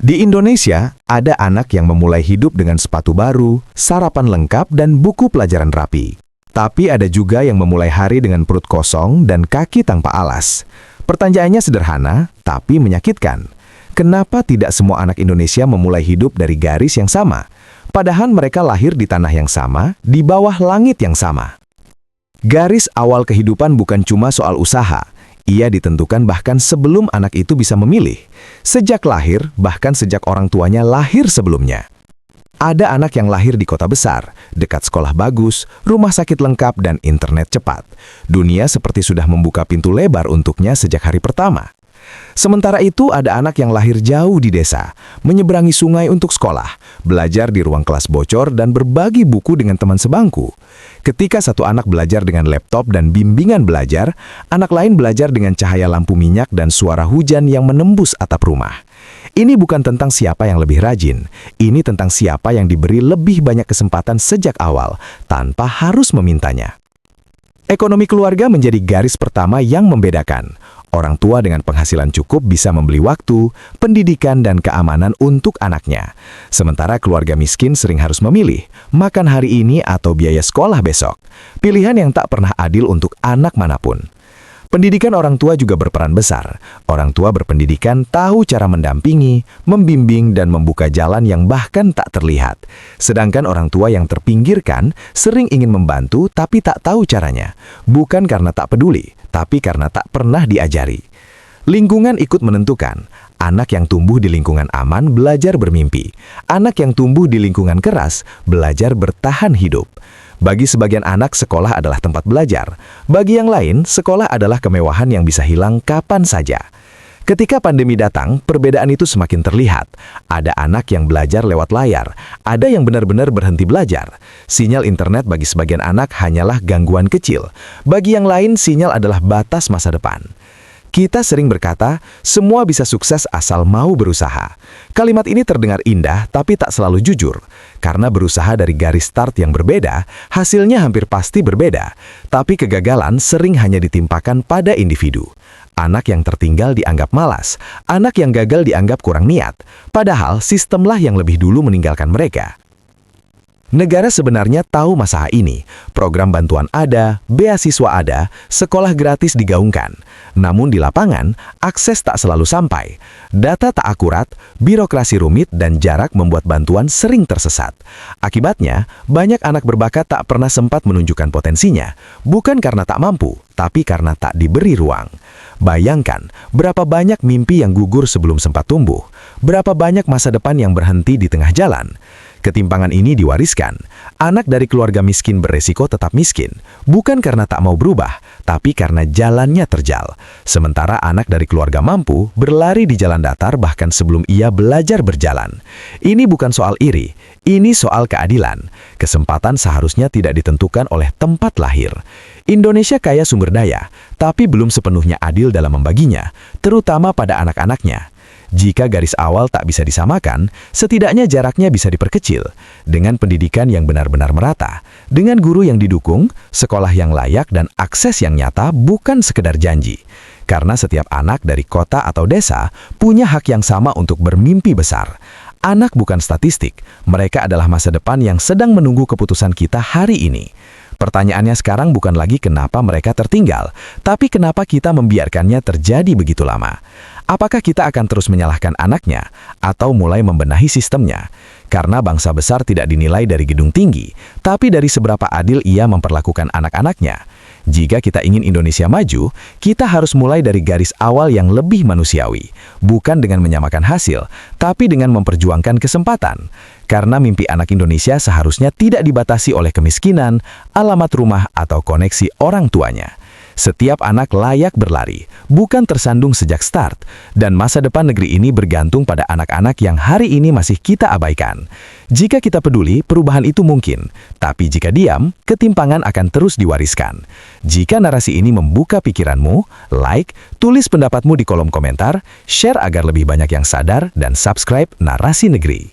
Di Indonesia, ada anak yang memulai hidup dengan sepatu baru, sarapan lengkap, dan buku pelajaran rapi. Tapi ada juga yang memulai hari dengan perut kosong dan kaki tanpa alas. Pertanyaannya sederhana, tapi menyakitkan. Kenapa tidak semua anak Indonesia memulai hidup dari garis yang sama? Padahal mereka lahir di tanah yang sama, di bawah langit yang sama. Garis awal kehidupan bukan cuma soal usaha. Ia ditentukan bahkan sebelum anak itu bisa memilih. Sejak lahir, bahkan sejak orang tuanya lahir sebelumnya. Ada anak yang lahir di kota besar, dekat sekolah bagus, rumah sakit lengkap, dan internet cepat. Dunia seperti sudah membuka pintu lebar untuknya sejak hari pertama. Sementara itu ada anak yang lahir jauh di desa, menyeberangi sungai untuk sekolah, belajar di ruang kelas bocor dan berbagi buku dengan teman sebangku. Ketika satu anak belajar dengan laptop dan bimbingan belajar, anak lain belajar dengan cahaya lampu minyak dan suara hujan yang menembus atap rumah. Ini bukan tentang siapa yang lebih rajin, ini tentang siapa yang diberi lebih banyak kesempatan sejak awal, tanpa harus memintanya. Ekonomi keluarga menjadi garis pertama yang membedakan. Orang tua dengan penghasilan cukup bisa membeli waktu, pendidikan, dan keamanan untuk anaknya. Sementara keluarga miskin sering harus memilih, makan hari ini atau biaya sekolah besok. Pilihan yang tak pernah adil untuk anak manapun. Pendidikan orang tua juga berperan besar. Orang tua berpendidikan tahu cara mendampingi, membimbing, dan membuka jalan yang bahkan tak terlihat. Sedangkan orang tua yang terpinggirkan sering ingin membantu tapi tak tahu caranya. Bukan karena tak peduli, tapi karena tak pernah diajari. Lingkungan ikut menentukan. Anak yang tumbuh di lingkungan aman belajar bermimpi. Anak yang tumbuh di lingkungan keras belajar bertahan hidup. Bagi sebagian anak, sekolah adalah tempat belajar. Bagi yang lain, sekolah adalah kemewahan yang bisa hilang kapan saja. Ketika pandemi datang, perbedaan itu semakin terlihat. Ada anak yang belajar lewat layar, ada yang benar-benar berhenti belajar. Sinyal internet bagi sebagian anak hanyalah gangguan kecil. Bagi yang lain, sinyal adalah batas masa depan. Kita sering berkata, semua bisa sukses asal mau berusaha. Kalimat ini terdengar indah, tapi tak selalu jujur. Karena berusaha dari garis start yang berbeda, hasilnya hampir pasti berbeda. Tapi kegagalan sering hanya ditimpakan pada individu. Anak yang tertinggal dianggap malas, anak yang gagal dianggap kurang niat. Padahal sistemlah yang lebih dulu meninggalkan mereka. Negara sebenarnya tahu masalah ini. Program bantuan ada, beasiswa ada, sekolah gratis digaungkan. Namun di lapangan, akses tak selalu sampai. Data tak akurat, birokrasi rumit, dan jarak membuat bantuan sering tersesat. Akibatnya, banyak anak berbakat tak pernah sempat menunjukkan potensinya. Bukan karena tak mampu, tapi karena tak diberi ruang. Bayangkan, berapa banyak mimpi yang gugur sebelum sempat tumbuh. Berapa banyak masa depan yang berhenti di tengah jalan. Ketimpangan ini diwariskan. Anak dari keluarga miskin beresiko tetap miskin, bukan karena tak mau berubah, tapi karena jalannya terjal. Sementara anak dari keluarga mampu berlari di jalan datar bahkan sebelum ia belajar berjalan. Ini bukan soal iri, ini soal keadilan. Kesempatan seharusnya tidak ditentukan oleh tempat lahir. Indonesia kaya sumber daya, tapi belum sepenuhnya adil dalam membaginya, terutama pada anak-anaknya. Jika garis awal tak bisa disamakan, setidaknya jaraknya bisa diperkecil. Dengan pendidikan yang benar-benar merata, dengan guru yang didukung, sekolah yang layak, dan akses yang nyata bukan sekedar janji. Karena setiap anak dari kota atau desa punya hak yang sama untuk bermimpi besar. Anak bukan statistik, mereka adalah masa depan yang sedang menunggu keputusan kita hari ini. Pertanyaannya sekarang bukan lagi kenapa mereka tertinggal, tapi kenapa kita membiarkannya terjadi begitu lama. Apakah kita akan terus menyalahkan anaknya, atau mulai membenahi sistemnya? Karena bangsa besar tidak dinilai dari gedung tinggi, tapi dari seberapa adil ia memperlakukan anak-anaknya. Jika kita ingin Indonesia maju, kita harus mulai dari garis awal yang lebih manusiawi. Bukan dengan menyamakan hasil, tapi dengan memperjuangkan kesempatan. Karena mimpi anak Indonesia seharusnya tidak dibatasi oleh kemiskinan, alamat rumah, atau koneksi orang tuanya. Setiap anak layak berlari, bukan tersandung sejak start, dan masa depan negeri ini bergantung pada anak-anak yang hari ini masih kita abaikan. Jika kita peduli, perubahan itu mungkin, tapi jika diam, ketimpangan akan terus diwariskan. Jika narasi ini membuka pikiranmu, like, tulis pendapatmu di kolom komentar, share agar lebih banyak yang sadar, dan subscribe Narasi Negeri.